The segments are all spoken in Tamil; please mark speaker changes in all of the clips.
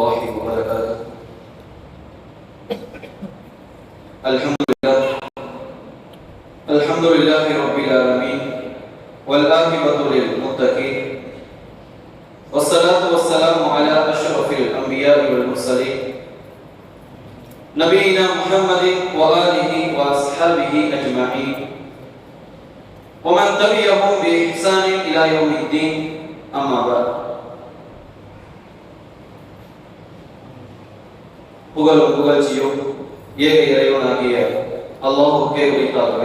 Speaker 1: الله وبركاته. الحمد لله رب العالمين والعاقبة للمتقين والصلاة والسلام على أشرف الأنبياء والمرسلين نبينا محمد وآله وأصحابه أجمعين ومن تبعهم بإحسان إلى يوم الدين. أما بعد. புகழும் புகழ்ச்சியும் ஏக இறைவனாகிய அல்லாஹ்வுக்கே உரித்தாகுக.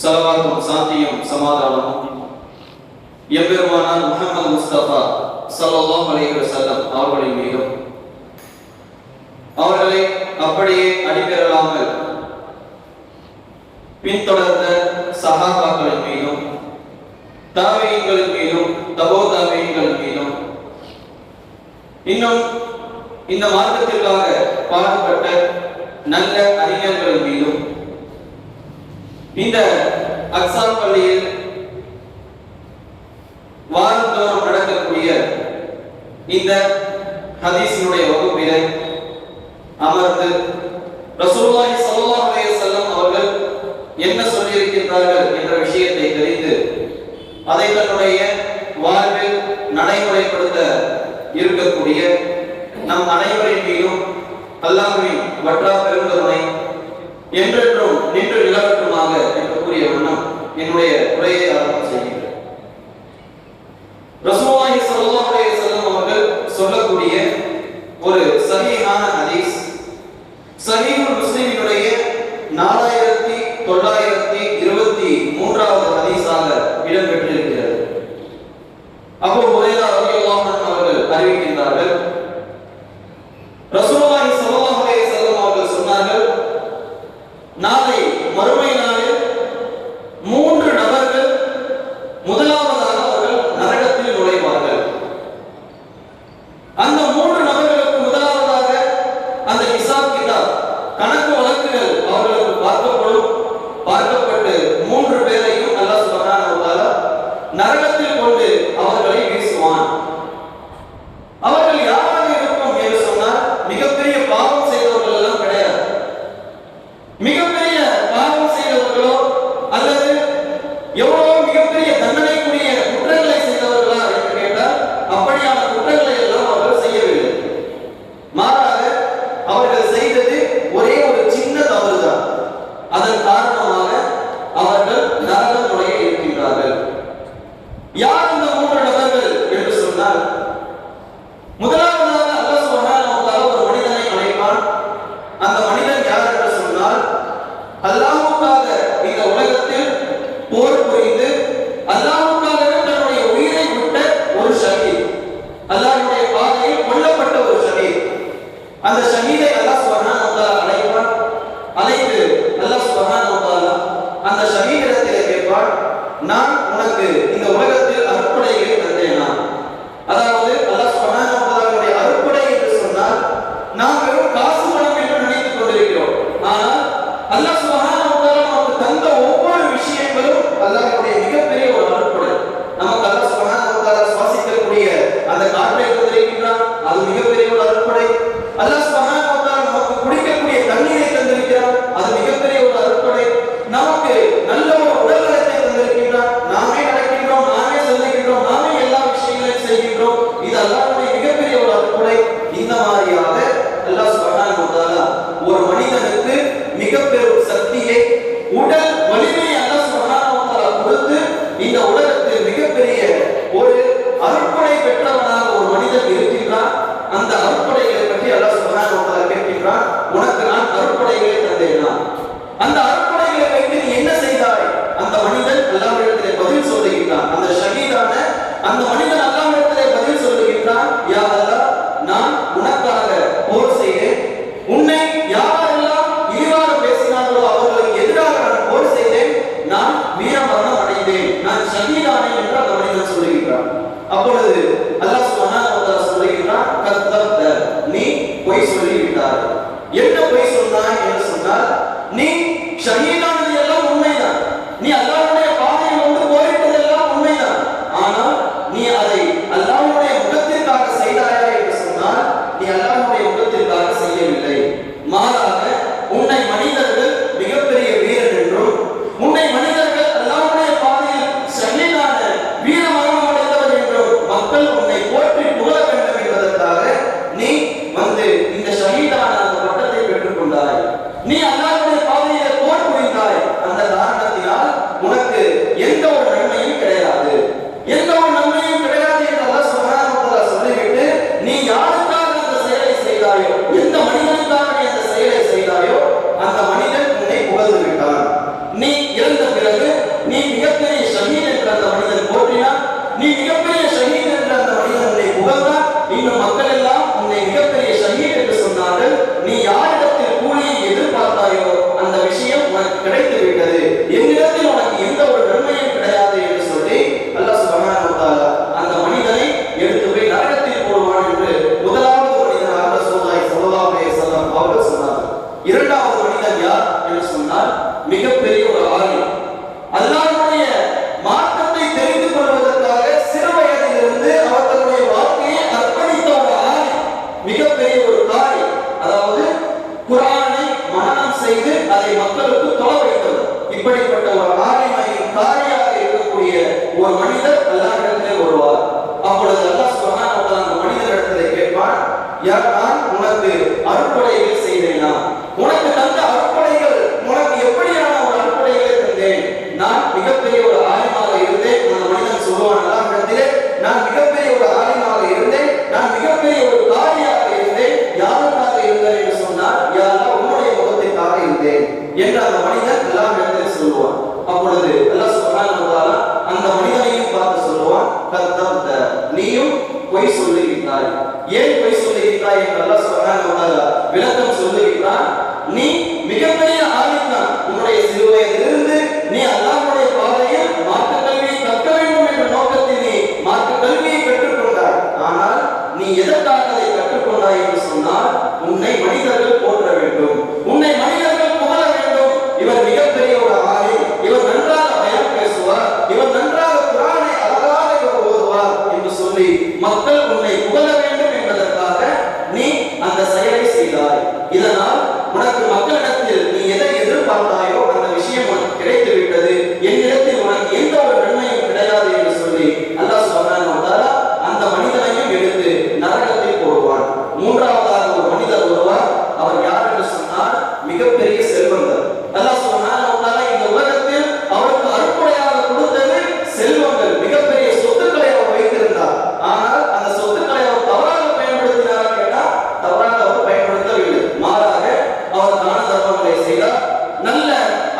Speaker 1: ஸலவாத்தும் சாந்தியும் சமாதானமும் எம்பெருமானார் முஹம்மது முஸ்தபா ஸல்லல்லாஹு அலைஹி வஸல்லம் அவர்களின் மீதும், அவர்களை அப்படியே அடிபெறலாமல் பின்தொடர்ந்த சஹாபாக்களின் மீதும், தாபீன்களின் மீதும், தபோ தாபீன்களின் மீதும், இன்னும் இந்த மார்க்கத்திற்காக பாடுபட்ட நல்ல அறிஞர்களின் மீதும், இந்த அக்ஸா பள்ளியில் வாரந்தோறும் நடக்கக்கூடிய இந்த ஹதீஸினுடைய வகுப்பிலே அமர்ந்து ரசூலுல்லாஹி ஸல்லல்லாஹு அலைஹி வஸல்லம் அவர்கள் என்ன சொல்லியிருக்கின்றார்கள் என்ற விஷயத்தை தெரிந்து அதை தன்னுடைய வாழ்வில் நடைமுறைப்படுத்த இருக்கக்கூடிய நம் அனைவரின் மீதும் அல்லாஹ்வின் வற்றா பெருங்கருணை என்றென்றும் நின்று நிலவட்டுமாக என்று கூறிய வண்ணம் என்னுடைய உரையை ஆரம்பம் செய்கின்றேன். ரசூலுல்லாஹி ஸல்லல்லாஹு அலைஹி வஸல்லம் அவர்கள் சொல்லக்கூடிய ஒரு சஹீஹான ஹதீஸ் சஹீஹுல் முஸ்லிமினுடைய 4923வது ஹதீஸாக இடம்பெற்றிருக்கிறது. அபூ ஹுரைரா ரலியல்லாஹு அன்ஹு அவர்கள் அறிவிக்கின்றார்கள், ரசூலுல்லாஹி ஸல்லல்லாஹு அலைஹி வஸல்லம் அவர்கள் சொன்னார்கள், நாளை மறுமை நாளில் 3 நபர்கள் முதலாவதாக அவர்கள் நரகத்தில் நுழைவார்கள். அந்த 3 நபர்களுக்கு முதலாவதாக அந்த ஹிசாப் கிதாப் கணக்கு வழக்குகள் அவர்களுக்கு பார்க்கப்பட்டு 3 பேரையும் அல்லாஹ் சுப்ஹானஹு வ தஆலா நரகத்தில் கொண்டு அவர்களை வீசுவான். அவர்கள் யாராக இருக்கும் என்று சொன்னால் மிகப்பெரிய பாவம் செய்தவர்கள் எல்லாம் கிடையாது. மிகப்பெரிய பாவம் செய்தவர்களோ அல்லது எவ்வளவு மிகப்பெரிய தண்டனைக்குரிய குற்றங்களை செய்தவர்களா என்று கேட்டால் அப்படியான குற்றங்களை எல்லாம் அவர்கள் செய்யவில்லை. மாறாக அவர்கள் செய்தது ஒரே ஒரு சின்ன தவறுதான். அதன் காரணமாக அவர்கள் நரகம் நுழைய இருக்கின்றார்கள். யார் இந்த 3 நபர்கள் என்று சொன்னால், முதலாவதாக அல்லாஹ் சுப்ஹானஹு வ தஆலா ஒரு மனிதனை அழைப்பான். அந்த மனிதன் யார் என்று சொன்னால், அல்லாஹ்வுக்காக இந்த உலகத்தில் போர் புரிந்து அல்லாஹ்வுக்காக தன்னுடைய உயிரை விட்ட ஒரு ஷஹீத், அல்லாஹ்வுடைய பாதையில் கொல்லப்பட்ட ஒரு ஷஹீத். அந்த ஷஹீதை அல்லாஹ் சுப்ஹானஹு வ தஆலா அழைப்பான். அழைத்து அல்லாஹ் சுப்ஹானஹு வ தஆலா அந்த ஷஹீதிடத்திலே கேட்பான், நான் உனக்கு இந்த உலகத்தில் அருட்படைகளை தந்தேனா? அதாவது அல்லாஹ் சுப்ஹானஹு வ தஆலாவுடைய அருட்படை என்று சொன்னால் நாம் வெறும் காசு பணம் என்று நினைத்துக் கொண்டிருக்கிறோம். ஆனால் அல்லாஹ் சுப்ஹானஹு வ தஆலா நமக்கு தந்த ஒவ்வொரு விஷயங்களும் அல்லாஹ்வுடைய மிகப்பெரிய ஒரு அருட்படை. நமக்கு அல்லாஹ் சுப்ஹானஹு வ தஆலா சுவாசிக்கக்கூடிய அந்த காற்றை தந்திருக்கிறான், அது மிகப்பெரிய ஒரு அருட்படை. அல்லாஹ் சுப்ஹானஹு வ தஆலா நமக்கு குடிக்கக்கூடிய தண்ணீரை தந்திருக்கிறான், அது மிகப்பெரிய ஒரு அருட்படை. நமக்கு நல்ல ஒரு உடல்நலத்தை தந்திருக்கிறான், நாமே நடக்கின்றோம், நாமே சொல்லுகின்றோம், நாமே எல்லா விஷயங்களையும் செய்கின்றோம். இது அல்லாஹ்வுடைய மிகப்பெரிய ஒரு அருட்படை. இந்த மாதிரியாக அல்லாஹ் சுப்ஹானஹு வ தஆலா ஒரு மனிதனுக்கு மிகப்பெரும் சக்தியை, உடல் வலிமையை அல்லாஹ் சுப்ஹானஹு வ தஆலா கொடுத்து இந்த உலகத்தில் மிகப்பெரிய ஒரு அருட்படை பெற்றவனாக ஒரு மனிதன் இருக்கின்றான். அந்த அருட்படைகளை பற்றி அல்லாஹ் சுப்ஹானஹு வ தஆலா கேட்கின்றான், உனக்கு நான் அருட்படைகளை தந்தேனா? அந்த அருட்படைகளை வைத்து நீ என்ன செய்தாய்? அந்த மனிதன் அல்லாஹ்விடத்திலே பதில் சொல்லுகின்றான். அந்த ஷஹீதான அந்த மனிதன் அல்லாஹ்விடத்திலே பதில் சொல்லுகின்றான், யா அல்லாஹ், நான் உனக்காக போர் செய்தேன். உன்னை யாரெல்லாம் இழிவாக பேசினார்களோ அவர்களுக்கு எதிராக நான் போர் செய்தேன். நான் வீரமரணம் அடைந்தேன், நான் ஷஹீதானேன் என்று அந்த மனிதன் சொல்லுகின்றான். அப்பொழுது அல்லாஹ் சுப்ஹானஹு வ தஆலா சொல்லுகின்றான், கத்தப்த, நீ பொய் சொல்லிவிட்டாய். என்ன பொய் சொன்னாய் என்று சொன்னால், நீ ஷஹீதானது எல்லாம் உண்மைதான், நீ அல்லாஹ்வுடைய பாதையில் வந்து போரிட்டது எல்லாம் உண்மைதான். ஆனால் நீ அதை அல்லாஹ்வுடைய முகத்திற்காக செய்தாயா இன்னும் மக்கள் எல்லாம் உன்னை மிகப்பெரிய ஷஹீத் என்று சொன்னார்கள். நீ யாரிடத்தில் கூலியை எதிர்பார்த்தாயோ அந்த விஷயம் உனக்கு கிடைத்து விட்டது. என்னிடத்தில் உனக்கு எந்த ஒரு நன்மையும் கிடையாது என்று சொல்லி அல்லாஹ் சுப்ஹானஹு வ தஆலா அந்த மனிதனை எடுத்து போய் நரகத்தில் போடுவான் என்று முதலாவது மனிதனாக ரசூலுல்லாஹி ஸல்லல்லாஹு அலைஹி வஸல்லம் அவர்கள் சொன்னார்கள். இரண்டாவது மனிதன் யார் என்று சொன்னால் மிகப்பெரிய ஒரு ஆலிம். அல்லாஹ்வுடைய மார்க்கத்தை தெரிந்து கொள்வதற்காக சிறு வயதிலிருந்து அவர் தன்னுடைய வாழ்க்கையை அர்ப்பணித்த ஒரு ஆலிம், மிகப்பெரிய ஒரு காரி, அதாவது குர்ஆனை மனனம் செய்து அதை மக்களுக்கு தொழ வைத்தவர். இப்படிப்பட்ட ஒரு ஆலிமையின் காரியாக இருக்கக்கூடிய ஒரு மனிதர் அல்லாஹ்விடத்திலே வருவார். அப்பொழுது அல்லாஹ் சுப்ஹானஹு வ தஆலா அந்த மனிதரிடத்திலே கேட்பான், யார் நான் உனக்கு அருட்கொடைகள் செய்தேனா? உனக்கு தந்த அருட்கொடைகள் உனக்கு எப்படியான ஒரு அருட்கொடைகளை தந்தேன்? நான் மிகப்பெரிய ஒரு ஆலிமாக இருந்தேன். அந்த மனிதன் சொல்லுவான் அல்லாஹ்விடத்திலே, நான் மிகப்பெரிய ஒரு ஆலிமாக இருந்தேன், நான் மிகப்பெரிய ஒரு காரியாக இருந்தேன். யாருக்காக இருந்தேன் என்று சொன்னால், யா அல்லாஹ் உன்னுடைய முகத்திற்காக இருந்தேன் என்று அந்த மனிதன் அல்லாஹ்விடத்திலே சொல்லுவான். அப்பொழுது அல்லாஹ் சுப்ஹானஹு வ தஆலா அந்த மனிதனையும் பார்த்து சொல்லுவான், கத்தப்த, நீயும் பொய் சொல்லுகிறாய். ஏன் பொய் சொல்லுகிறாய் என்று அல்லாஹ் சுப்ஹானஹு வ தஆலா விளக்கம் சொல்லுகிறான். நீ மிகப்பெரிய ஆலிம் தான். உன்னுடைய சிறு வயதிலிருந்து நீ அல்லாஹ்வுடைய பாதையில் மார்க்க கல்வியை கற்க வேண்டும் என்ற நோக்கத்தில் நீ மார்க்க கல்வியை கற்றுக்கொண்டாய். ஆனால் நீ எதற்காக அதை கற்றுக்கொண்டாய் என்று சொன்னால், உன்னை மனிதர்கள் போற்ற வேண்டும், உன்னை மனிதர்கள் புகழ வேண்டும். இவர் மிகப்பெரிய ஒரு ஆலிம், இவர் நன்றாக பயான் பேசுவார், இவர் நன்றாக குர்ஆனை அழகாக இவர் ஓதுவார் என்று சொல்லி மக்கள் உன்னை புகழ வேண்டும் என்பதற்காக நீ அந்த செயலை செய்தாய். இதனால் உனக்கு மக்களிடத்தில் நீ எதை எதிர்பார்த்தாயோ அந்த விஷயம் உனக்கு கிடைத்து விட்டது. என்னிடத்தில் உனக்கு எந்த ஒரு நன்மையும் கிடையாது என்று சொல்லி அல்லாஹ் சுப்ஹானஹு வ தஆலா அந்த மனிதனையும் எடுத்து நரகத்தில் போடுவான். மூன்றாவதாக ஒரு மனிதர் வருவார். அவர் யார் என்று சொன்னால் மிகப்பெரிய செல்வந்தர். அல்லாஹ் சுப்ஹானஹு வ தஆலா இந்த உலகத்தில் அவருக்கு அருட்கொடையாக கொடுத்தது செல்வங்கள், மிகப்பெரிய சொத்துக்களை அவர் வைத்திருந்தார். ஆனால் அந்த சொத்துக்களை அவர் தவறாக பயன்படுத்தினார் கேட்டால் தவறாக அவர் பயன்படுத்தவில்லை. மாறாக அவர் தான தர்மங்களை செய்தார், நல்ல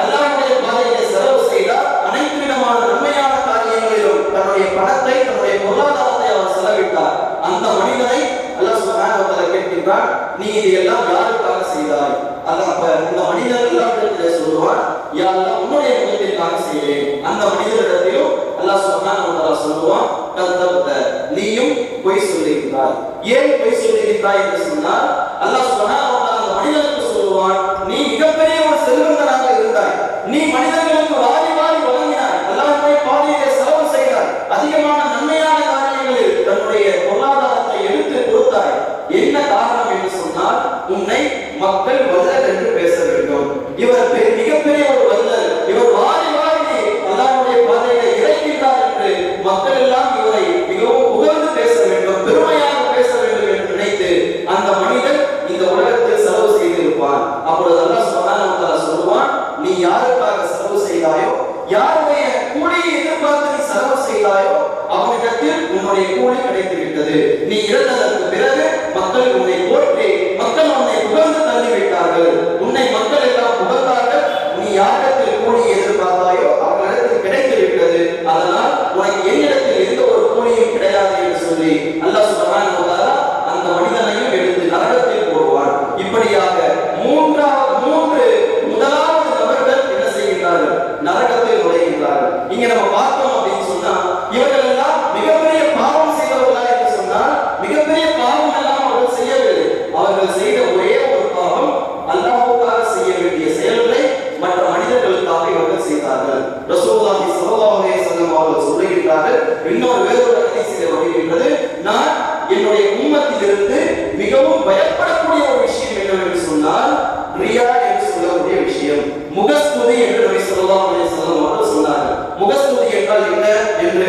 Speaker 1: அல்லாஹ்வுடைய பாதையிலே செலவு செய்தார். அனைத்து விதமான நன்மையான காரியங்களிலும் தன்னுடைய பணத்தை, தன்னுடைய பொருளாதாரத்தை அவர் செலவிட்டார். அந்த மனிதனை அல்லாஹ் சுப்ஹானஹு வ தஆலா கேட்கிறான், நீ இதையெல்லாம் யாருக்காக செய்தாய்? அப்ப இந்த மனிதன் அல்லாஹ்விடத்திலே சொல்லுவான், யா அல்லாஹ் உன்னுடைய முகத்திற்காக செய்தேன். அந்த மனிதனிடத்திலும் அல்லாஹ் சுப்ஹானஹு வ தஆலா சொல்லுவான், கத்தப்த, நீயும் பொய் சொல்லுகிறாய். ஏன் பொய் சொல்லுகிறாய் என்று சொன்னால், அல்லாஹ் சுப்ஹானஹு வ தஆலா அந்த மனிதனுக்கு சொல்லுவான், நீ மிகப்பெரிய ஒரு செல்வந்தனாக இருந்தாய், நீ மனிதர்களுக்கு வாரி வாரி வழங்கினாய், அல்லாஹ்வுடைய பாதையிலே செலவு செய்தாய், அதிகமான நன்மையான காரியங்களில் தன்னுடைய பொருளாதாரத்தை எடுத்து கொடுத்தாய். என்ன காரணம் என்று சொன்னால், உன்னை மக்கள் வல்லல் என்று பேச வேண்டும். இவர் மிகப்பெரிய ஒரு வல்லல், இவர் வாரி வாரி அல்லாஹ்வுடைய பாதையிலே இறைக்கிறார் என்று மக்கள் எல்லாம் இவரை மிகவும் புகழ்ந்து பேச வேண்டும், பெருமையாக பேச வேண்டும் என்று நினைத்து அந்த மனிதன் இந்த உலகத்தில் செலவு செய்திருப்பான். அப்பொழுது அல்லாஹ் சுப்ஹானஹு வ தஆலா சொல்லுவான், நீ யாருக்காக செலவு செய்தாயோ, யாருடைய கூலியை எதிர்பார்த்து நீ செலவு செய்தாயோ அவனிடத்தில் உன்னுடைய கூலி கிடைத்து விட்டது. நீ இறந்ததற்கு பிறகு மக்கள் உன்னை போற்றி, மக்கள் உன்னை புகழ்ந்து தள்ளிவிட்டார்கள், உன்னை மக்கள் எல்லாம் புகழ்ந்தார்கள். நீ யாரிடத்தில் கூலியை எதிர்பார்த்தாயோ அவர்களிடத்தில் கிடைத்து விட்டது. அதனால் உனக்கு என்னிடத்தில் எந்த ஒரு கூலியும் கிடையாது என்று சொல்லி அல்லாஹ் சுப்ஹானஹு வ தஆலா அந்த மனிதனையும் எடுத்து நரகத்தில் போடுவான். இப்படியாக மூன்று முதலாவது நபர்கள் என்ன செய்கிறார்கள்? நரகத்தில் நுழைகிறார்கள். இங்க நம்ம பார்த்தோம் அப்படின்னு சொன்னா, இவர்கள் எல்லாம் மிகப்பெரிய பாவம் செய்தவர்களா என்று சொன்னால், மிகப்பெரிய பாவம் எல்லாம் அவர்கள் செய்யவில்லை. அவர்கள் செய்த ஒரே ஒரு பாவம், அல்லாஹ்வுக்காக செய்ய வேண்டிய செயல்களை மற்ற மனிதர்களுக்காக இவர்கள் செய்தார்கள். ரசூலுல்லாஹி ஸல்லல்லாஹு அலைஹி வஸல்லம் அவர்கள் சொல்லுகிறார்கள், இன்னொரு வேறொரு ஹதீஸிலே வருகிறது, நான் என்னுடைய உம்மத்திலிருந்து மிகவும் பயப்படக்கூடிய ஒரு விஷயம் என்னவென்று சொன்னால், ரியா என்று சொல்லக்கூடிய விஷயம், முகஸ்துதி என்று நபி ஸல்லல்லாஹு அலைஹி வஸல்லம் அவர்கள் சொன்னார்கள். முகஸ்துதி என்றால் என்ன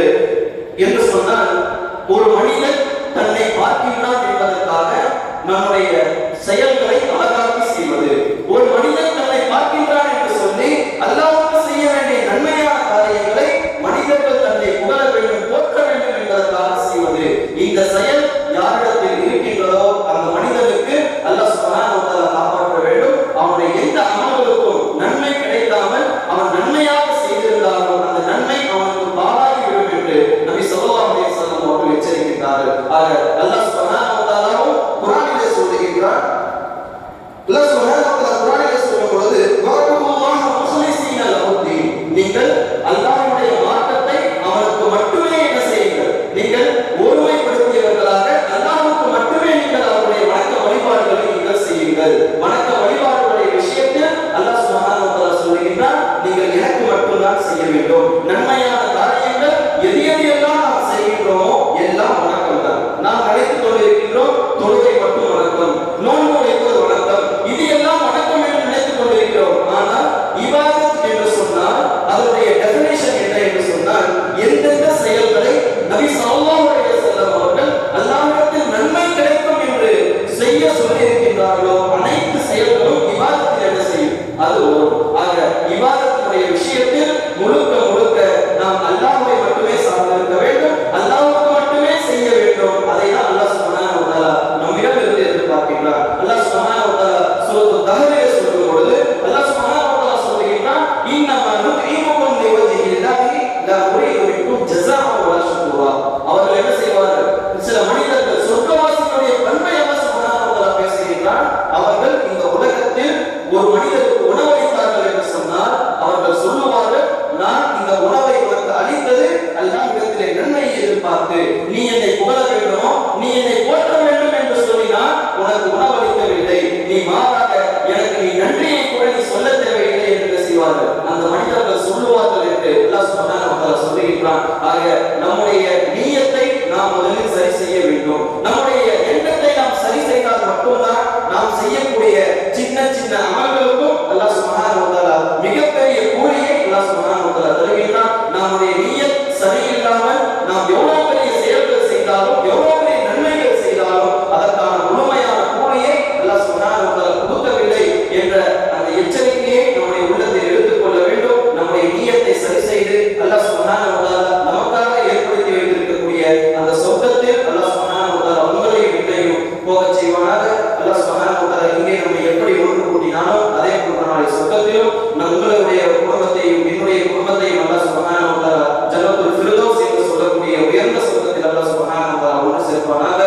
Speaker 1: என்று சொன்னால், ஒரு மனிதன் தன்னை பார்க்கின்றான் என்பதற்காக நம்முடைய செயல்களை அழகாக்கி செய்வது. ஒரு மனிதன் தன்னை பார்க்கின்றான் என்று சொல்லி அல்லாஹ்வுக்கு செய்ய வேண்டிய நன்மையான காரியங்களை மனிதர்கள் தன்னை புகழ வேண்டும், போற்ற வேண்டும் என்பதற்காக செய்வது. இந்த செயல் யாரிடத்தில் இருக்கின்றதோ அந்த மனிதனுக்கு அல்லாஹ் சுப்ஹானஹு வ தஆலா காப்பாற்ற வேண்டும். அவனுடைய எந்த அமல்களுக்கும் நன்மை கிடைக்காமல் அவன் நன்மையாக செய்திருந்தாலும் அந்த நன்மை அவனுக்கு பாழாகிவிடும் என்று நபி ஸல்லல்லாஹு அலைஹி வஸல்லம் அவர்கள் எச்சரிக்கிறார்கள். சொல்லி இருக்கின்றார்களோ அனைத்து செயல்களும் இபாதத்தில் என்ன செய்யும்? அது வரும். ஆக இபாதத்துடைய விஷயத்தில் முழுக்க முழுக்க நாம் அல்லாஹ்வை மட்டுமே சார்ந்திருக்க வேண்டும், அல்லாஹ்வுக்கு மட்டுமே செய்ய வேண்டும். அதை தான் அல்லாஹ் சுப்ஹானஹு வ தஆலா நம்மிடம் இருந்து எதிர்பார்க்கிறார். அல்லாஹ் சுப்ஹானஹு வ தஆலா சூரத்துத் தஹ்ரிலே சொல்லும் பொழுது அல்லாஹ் சுப்ஹானஹு வ தஆலா சொல்கிறார், இன்னமா நுத்இமுக்கும் லிவஜ்ஹில்லாஹி லா நுரீது மின்கும் ஜஸாஅன் வலா ஷுக்கூரா. அவர்கள் என்ன செய்வார்கள்? சில மனிதர்கள் சொர்க்கவாசிகளுடைய பண்பை அல்லாஹ் சுப்ஹானஹு வ தஆலா பேசுகிறார். அவர்கள் இந்த உலகத்தில் ஒரு மனிதருக்கு உணவளித்தார்கள் என்று சொன்னால் அவர்கள் சொல்லுவார்கள், நான் இந்த உணவை உனக்கு அளித்தது அல்லாஹ்விடத்திலே நன்மையை எதிர்பார்த்து, நீ என்னை புகழ வேண்டுமோ, நீ என்னை போற்ற வேண்டும் என்று சொல்லினால் உனக்கு உணவளிக்கவில்லை, நீ மாறாக எனக்கு நீ நன்றியை கூட நீ சொல்ல தேவையில்லை என்று செய்வார்கள். அந்த மனிதர்கள் சொல்லுவார்கள் என்று அல்லாஹ் சுப்ஹானஹு வ தஆலா சொல்கிறான். ஆக நம்முடைய நியத்தை நாம் முதலில் சரி செய்ய வேண்டும். நம்முடைய எண்ணத்தை நாம் சரி செய்தால் மட்டும்தான் நாம் செய்யக்கூடிய சின்ன சின்ன அமல்களுக்கும் அல்லாஹ் சுப்ஹானஹு வ தஆலா மிகப்பெரிய கூலியை அல்லாஹ் சுப்ஹானஹு வ தஆலா தருகிறான். நம்முடைய நியத் சரியில்லாமல் நாம் எவ்வளவு பெரிய செயல்கள் செய்தாலும், எவ்வளவு பெரிய நன்மைகள் செய்தாலும் அதற்கான முழுமையான கூலியை அல்லாஹ் சுப்ஹானஹு வ தஆலா கொடுக்கவில்லை என்ற அந்த எச்சரிக்கையை நம்முடைய உள்ளத்தில் எடுத்துக்கொள்ள வேண்டும். நம்முடைய நியத்தை சரி செய்து அல்லாஹ் சுப்ஹானஹு வ தஆலா நமக்காக ஏற்படுத்தி வைத்திருக்கக்கூடிய அந்த சொர்க்கத்தில் அல்லாஹ் சுப்ஹானஹு வ தஆலா உங்களையும் என்னையும் போகச் செய்வானாக. அல்லாஹ் சுப்ஹானஹு வ தஆலா இங்கே நம்மை எப்படி ஒன்று கூட்டினானோ அதே போன்ற நாளை சொர்க்கத்திலும் உங்களுடைய குடும்பத்தையும் என்னுடைய குடும்பத்தையும் அல்லாஹ் சுப்ஹானஹு வ தஆலா ஜன்னத்துல் ஃபிர்தௌஸ் என்று சொல்லக்கூடிய உயர்ந்த சொர்க்கத்தில் அல்லாஹ் சுப்ஹானஹு வ தஆலா ஒன்று சேர்ப்பானாக.